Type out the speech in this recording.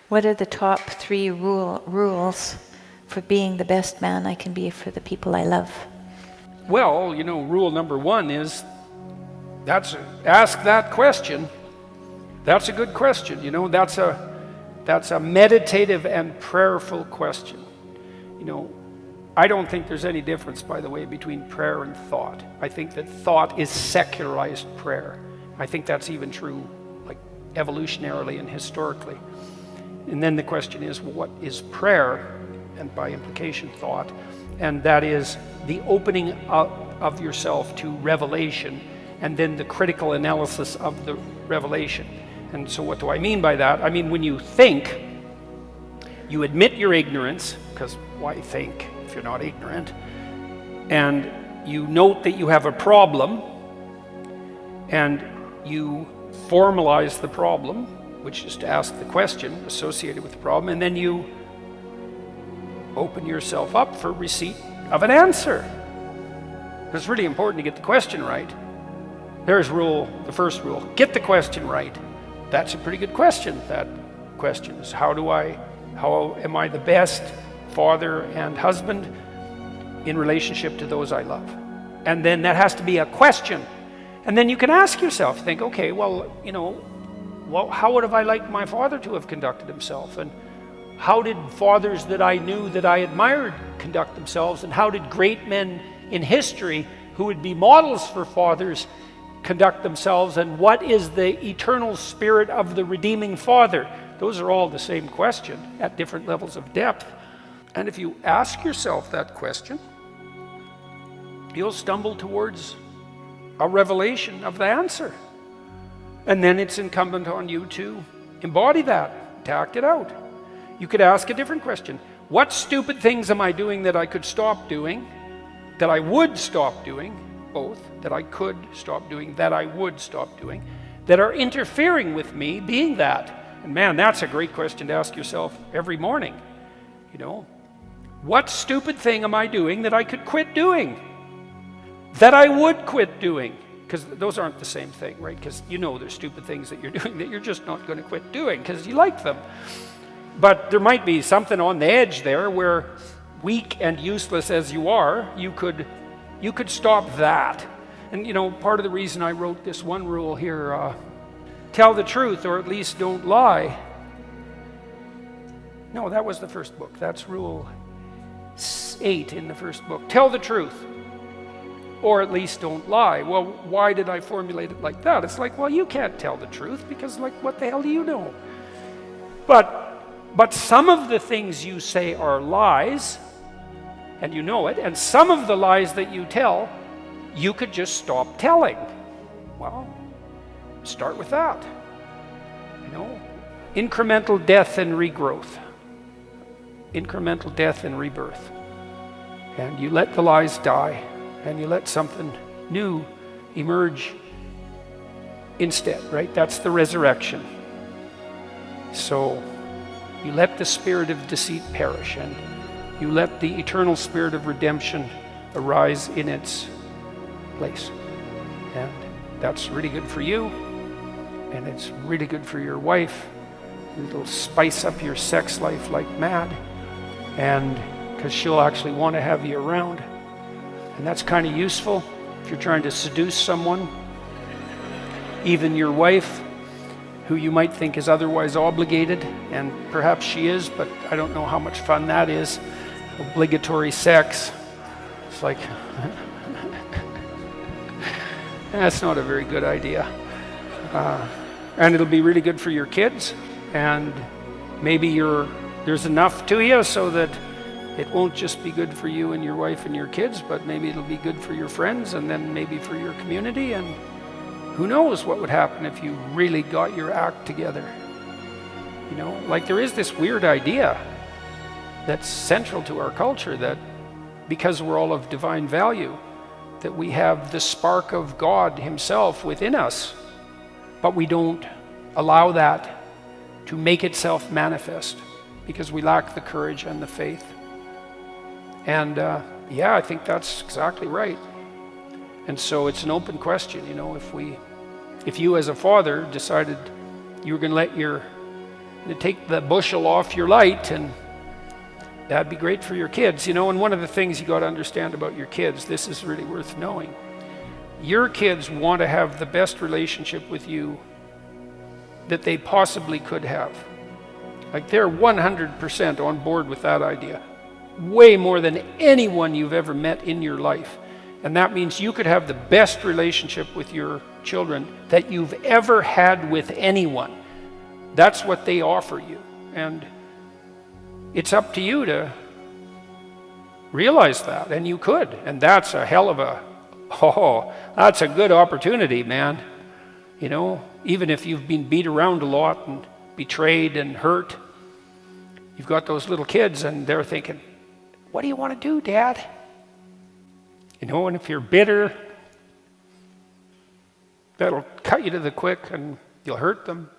What are the top 3 rules for being the best man I can be for the people I love? Well, rule number 1 is ask that question. That's a good question. That's a meditative and prayerful question. I don't think there's any difference, by the way, between prayer and thought. I think that thought is secularized prayer. I think that's even true, like evolutionarily and historically. And then the question is, what is prayer? And by implication, thought. And that is the opening up of yourself to revelation, and then the critical analysis of the revelation. And so what do I mean by that? I mean, when you think, you admit your ignorance, because why think if you're not ignorant? And you note that you have a problem, and you formalize the problem, which is to ask the question associated with the problem, and then you open yourself up for receipt of an answer. It's really important to get the question right. There's the first rule. Get the question right. That's a pretty good question. That question is, how am I the best father and husband in relationship to those I love? And then that has to be a question. And then you can ask yourself, think, okay, how would have I liked my father to have conducted himself? And how did fathers that I knew that I admired conduct themselves? And how did great men in history who would be models for fathers conduct themselves? And what is the eternal spirit of the redeeming father? Those are all the same question at different levels of depth. And if you ask yourself that question, you'll stumble towards a revelation of the answer. And then it's incumbent on you to embody that, to act it out. You could ask a different question. What stupid things am I doing that I could stop doing, that I would stop doing, both, that I could stop doing, that I would stop doing, that are interfering with me being that? And man, that's a great question to ask yourself every morning. What stupid thing am I doing that I could quit doing, that I would quit doing? Because those aren't the same thing, right? Because there's stupid things that you're doing that you're just not going to quit doing because you like them. But there might be something on the edge there where, weak and useless as you are, you could stop that. And part of the reason I wrote this one rule here, tell the truth, or at least don't lie. No, that was the first book. That's rule 8 in the first book. Tell the truth, or at least don't lie. Well, why did I formulate it like that? It's like, well, you can't tell the truth because, what the hell do you know? But some of the things you say are lies, and you know it, and some of the lies that you tell, you could just stop telling. Well, start with that. Incremental death and regrowth. Incremental death and rebirth. And you let the lies die, and you let something new emerge instead, right? That's the resurrection. So you let the spirit of deceit perish, and you let the eternal spirit of redemption arise in its place. And that's really good for you, and it's really good for your wife. It'll spice up your sex life like mad, and because she'll actually want to have you around. And that's kind of useful if you're trying to seduce someone, even your wife, who you might think is otherwise obligated, and perhaps she is, but I don't know how much fun that is. Obligatory sex. It's like, that's not a very good idea. And it'll be really good for your kids, and maybe there's enough to you so that it won't just be good for you and your wife and your kids, but maybe it'll be good for your friends, and then maybe for your community, and who knows what would happen if you really got your act together. There is this weird idea that's central to our culture, that because we're all of divine value, that we have the spark of God himself within us, but we don't allow that to make itself manifest because we lack the courage and the faith. And I think that's exactly right. And so it's an open question, if you as a father decided you were going to let your to take the bushel off your light, and that'd be great for your kids. And one of the things you got to understand about your kids, this is really worth knowing. Your kids want to have the best relationship with you that they possibly could have. Like, they're 100% on board with that idea. Way more than anyone you've ever met in your life. And that means you could have the best relationship with your children that you've ever had with anyone. That's what they offer you. And it's up to you to realize that, and you could. And that's a hell of that's a good opportunity, man. Even if you've been beat around a lot and betrayed and hurt, you've got those little kids and they're thinking, what do you want to do, Dad? And if you're bitter, that'll cut you to the quick and you'll hurt them.